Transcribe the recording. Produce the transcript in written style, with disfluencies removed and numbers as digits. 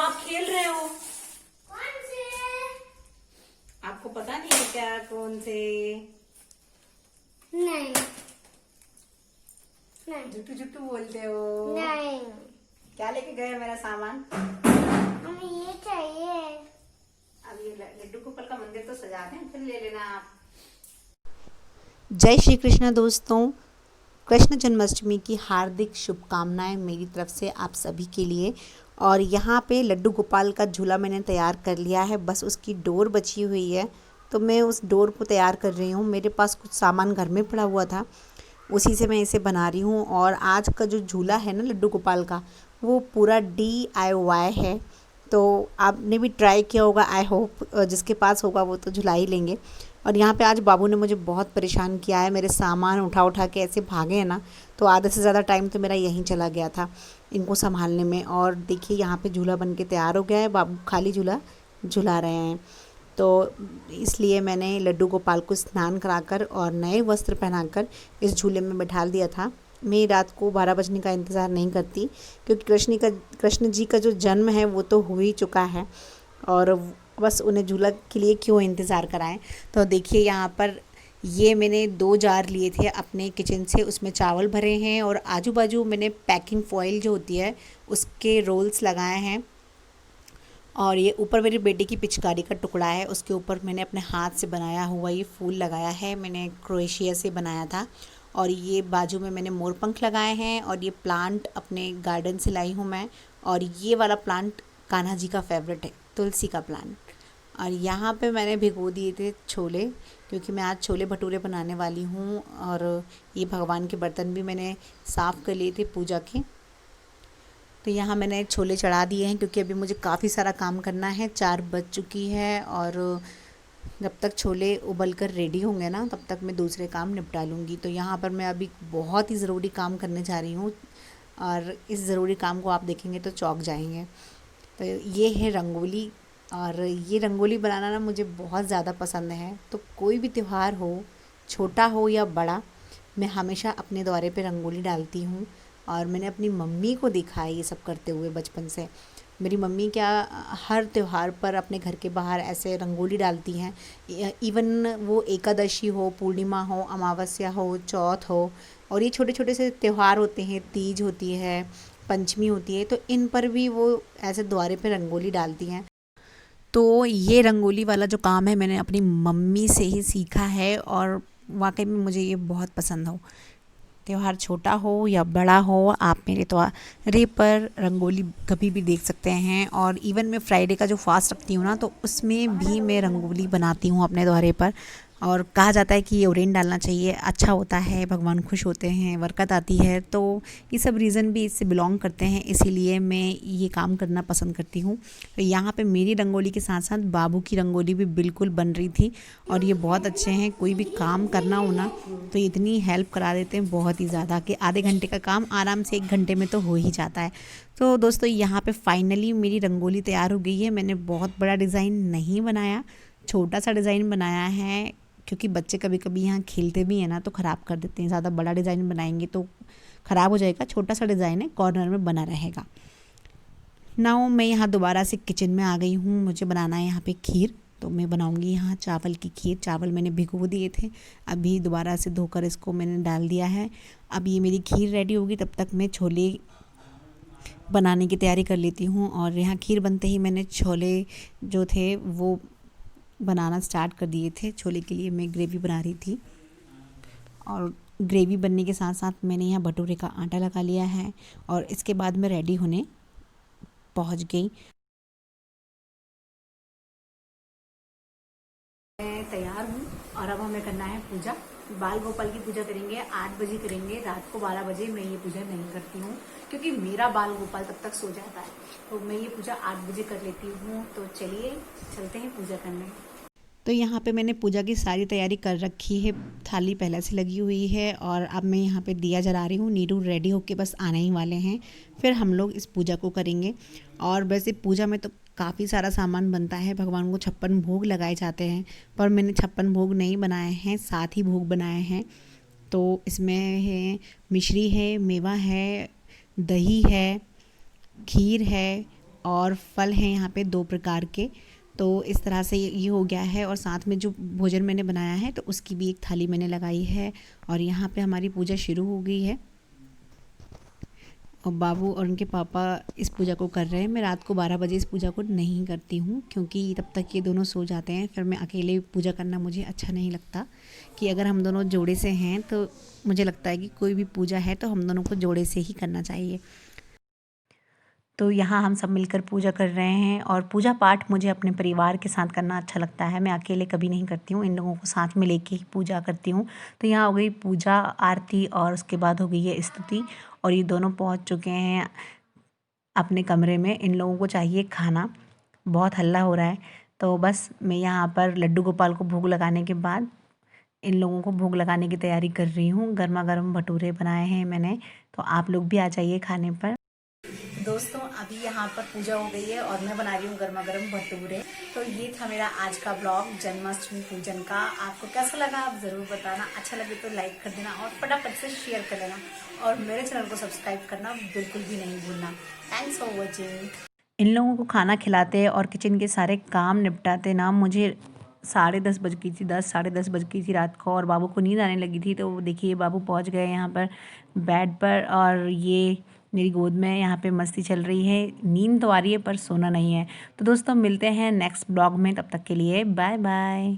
आप खेल रहे हो? कौन से? आपको पता नहीं है क्या कौन से? नहीं नहीं जुट्टू जुट्टू बोलते हो? नहीं, क्या लेके गए मेरा सामान? हमें ये चाहिए। अब ये लड्डू गोपाल का मंदिर तो सजा दें, फिर ले लेना आप। जय श्री कृष्ण दोस्तों, कृष्ण जन्माष्टमी की हार्दिक शुभकामनाएं मेरी तरफ से आप सभी के लिए। और यहाँ पे लड्डू गोपाल का झूला मैंने तैयार कर लिया है, बस उसकी डोर बची हुई है तो मैं उस डोर को तैयार कर रही हूँ। मेरे पास कुछ सामान घर में पड़ा हुआ था, उसी से मैं इसे बना रही हूँ। और आज का जो झूला है ना लड्डू गोपाल का, वो पूरा DIY है। तो आपने भी ट्राई किया होगा, आई होप जिसके पास होगा वो तो झुला ही लेंगे। और यहाँ पे आज बाबू ने मुझे बहुत परेशान किया है, मेरे सामान उठा उठा के ऐसे भागे हैं ना, तो आधे से ज़्यादा टाइम तो मेरा यहीं चला गया था इनको संभालने में। और देखिए यहाँ पे झूला बन के तैयार हो गया है, बाबू खाली झूला झुला रहे हैं। तो इसलिए मैंने लड्डू गोपाल को स्नान कराकर और नए वस्त्र पहनाकर इस झूले में बैठा दिया था। मैं रात को 12 बजने का इंतज़ार नहीं करती, क्योंकि कृष्ण जी का जो जन्म है वो तो हो ही चुका है, और बस उन्हें झूला के लिए क्यों इंतज़ार कराएं। तो देखिए यहाँ पर ये मैंने 2 जार लिए थे अपने किचन से, उसमें चावल भरे हैं और आजू बाजू मैंने पैकिंग फॉइल जो होती है उसके रोल्स लगाए हैं। और ये ऊपर मेरी बेटी की पिचकारी का टुकड़ा है, उसके ऊपर मैंने अपने हाथ से बनाया हुआ ये फूल लगाया है, मैंने क्रोएशिया से बनाया था। और ये बाजू में मैंने मोर पंख लगाए हैं, और ये प्लांट अपने गार्डन से लाई हूँ मैं। और ये वाला प्लांट कान्हा जी का फेवरेट है, तुलसी का प्लांट। और यहाँ पे मैंने भिगो दिए थे छोले, क्योंकि मैं आज छोले भटूरे बनाने वाली हूँ। और ये भगवान के बर्तन भी मैंने साफ़ कर लिए थे पूजा के। तो यहाँ मैंने छोले चढ़ा दिए हैं, क्योंकि अभी मुझे काफ़ी सारा काम करना है। 4 बज चुकी है, और जब तक छोले उबल कर रेडी होंगे ना, तब तक मैं दूसरे काम निपटा लूँगी। तो यहाँ पर मैं अभी बहुत ही ज़रूरी काम करने जा रही हूँ, और इस ज़रूरी काम को आप देखेंगे तो चौंक जाएंगे। तो ये है रंगोली, और ये रंगोली बनाना ना मुझे बहुत ज़्यादा पसंद है। तो कोई भी त्यौहार हो, छोटा हो या बड़ा, मैं हमेशा अपने द्वारे पे रंगोली डालती हूँ। और मैंने अपनी मम्मी को देखा है ये सब करते हुए बचपन से। मेरी मम्मी क्या हर त्यौहार पर अपने घर के बाहर ऐसे रंगोली डालती हैं। इवन वो एकादशी हो, पूर्णिमा हो, अमावस्या हो, चौथ हो, और ये छोटे छोटे से त्यौहार होते हैं, तीज होती है, पंचमी होती है, तो इन पर भी वो ऐसे द्वारे पे रंगोली डालती हैं। तो ये रंगोली वाला जो काम है मैंने अपनी मम्मी से ही सीखा है, और वाकई में मुझे ये बहुत पसंद हो। त्यौहार छोटा हो या बड़ा हो, आप मेरे द्वारे पर रंगोली कभी भी देख सकते हैं। और इवन मैं फ्राइडे का जो फास्ट रखती हूँ ना, तो उसमें भी मैं रंगोली बनाती हूँ अपने द्वारे पर। और कहा जाता है कि ये ओरेन डालना चाहिए, अच्छा होता है, भगवान खुश होते हैं, बरकत आती है। तो ये सब रीज़न भी इससे बिलोंग करते हैं, इसीलिए मैं ये काम करना पसंद करती हूँ। तो यहाँ पे मेरी रंगोली के साथ साथ बाबू की रंगोली भी बिल्कुल बन रही थी, और ये बहुत अच्छे हैं। कोई भी काम करना हो ना, तो इतनी हेल्प करा देते हैं बहुत ही ज़्यादा, कि आधे घंटे का काम आराम से 1 घंटे में तो हो ही जाता है। तो दोस्तों यहाँ पे फाइनली मेरी रंगोली तैयार हो गई है। मैंने बहुत बड़ा डिज़ाइन नहीं बनाया, छोटा सा डिज़ाइन बनाया है, क्योंकि बच्चे कभी कभी यहाँ खेलते भी हैं ना, तो ख़राब कर देते हैं। ज़्यादा बड़ा डिज़ाइन बनाएंगे तो ख़राब हो जाएगा। छोटा सा डिज़ाइन है, कॉर्नर में बना रहेगा। नाउ मैं यहाँ दोबारा से किचन में आ गई हूँ, मुझे बनाना है यहाँ पे खीर। तो मैं बनाऊंगी यहाँ चावल की खीर। चावल मैंने भिगो दिए थे, अभी दोबारा से धोकर इसको मैंने डाल दिया है। अब ये मेरी खीर रेडी होगी, तब तक मैं छोले बनाने की तैयारी कर लेती हूँ। और यहाँ खीर बनते ही मैंने छोले जो थे वो बनाना स्टार्ट कर दिए थे। छोले के लिए मैं ग्रेवी बना रही थी, और ग्रेवी बनने के साथ साथ मैंने यहाँ भटूरे का आटा लगा लिया है, और इसके बाद मैं रेडी होने पहुँच गई। मैं तैयार हूँ, और अब हमें करना है पूजा। बाल गोपाल की पूजा करेंगे, 8 बजे करेंगे। रात को 12 बजे मैं ये पूजा नहीं करती हूँ, क्योंकि मेरा बाल गोपाल तब तक सो जाता है। तो मैं ये पूजा 8 बजे कर लेती हूँ। तो चलिए चलते हैं पूजा करने। तो यहाँ पे मैंने पूजा की सारी तैयारी कर रखी है, थाली पहले से लगी हुई है, और अब मैं यहाँ पे दिया जला रही हूँ। नीरू रेडी होके बस आने ही वाले हैं, फिर हम लोग इस पूजा को करेंगे। और वैसे पूजा में तो काफ़ी सारा सामान बनता है, भगवान को 56 भोग लगाए जाते हैं, पर मैंने 56 भोग नहीं बनाए हैं, 7 ही भोग बनाए हैं। तो इसमें है मिश्री है, मेवा है, दही है, खीर है, और फल हैं यहाँ पे 2 प्रकार के। तो इस तरह से ये हो गया है और साथ में जो भोजन मैंने बनाया है तो उसकी भी एक थाली मैंने लगाई है और यहाँ पे हमारी पूजा शुरू हो गई है। और बाबू और उनके पापा इस पूजा को कर रहे हैं। मैं रात को 12 बजे इस पूजा को नहीं करती हूँ क्योंकि तब तक ये दोनों सो जाते हैं। फिर मैं अकेले पूजा करना मुझे अच्छा नहीं लगता, कि अगर हम दोनों जोड़े से हैं तो मुझे लगता है कि कोई भी पूजा है तो हम दोनों को जोड़े से ही करना चाहिए। तो यहाँ हम सब मिलकर पूजा कर रहे हैं और पूजा पाठ मुझे अपने परिवार के साथ करना अच्छा लगता है। मैं अकेले कभी नहीं करती हूँ, इन लोगों को साथ में लेके ही पूजा करती हूँ। तो यहाँ हो गई पूजा आरती और उसके बाद हो गई है स्तुति और ये दोनों पहुँच चुके हैं अपने कमरे में। इन लोगों को चाहिए खाना, बहुत हल्ला हो रहा है। तो बस मैं यहाँ पर लड्डू गोपाल को भोग लगाने के बाद इन लोगों को भोग लगाने की तैयारी कर रही हूँ। गर्मा गर्म भटूरे बनाए हैं मैंने, तो आप लोग भी आ जाइए खाने पर। दोस्तों अभी यहाँ पर पूजा हो गई है और मैं बना रही हूँ गर्मा गर्म भटूरे। तो ये था मेरा आज का ब्लॉग जन्माष्टमी पूजन का। आपको कैसा लगा आप ज़रूर बताना, अच्छा लगे तो लाइक कर देना और फटाफट से शेयर कर देना और मेरे चैनल को सब्सक्राइब करना बिल्कुल भी नहीं भूलना। Thanks for watching. इन लोगों को खाना खिलाते और किचन के सारे काम निपटाते ना मुझे 10:30 बज गई थी, 10 साढ़े 10 बज गई थी रात को और बाबू को नींद आने लगी थी। तो देखिए बाबू पहुंच गए यहाँ पर बेड पर और ये मेरी गोद में यहाँ पे मस्ती चल रही है। नींद तो आ रही है पर सोना नहीं है। तो दोस्तों मिलते हैं नेक्स्ट ब्लॉग में, तब तक के लिए बाय बाय।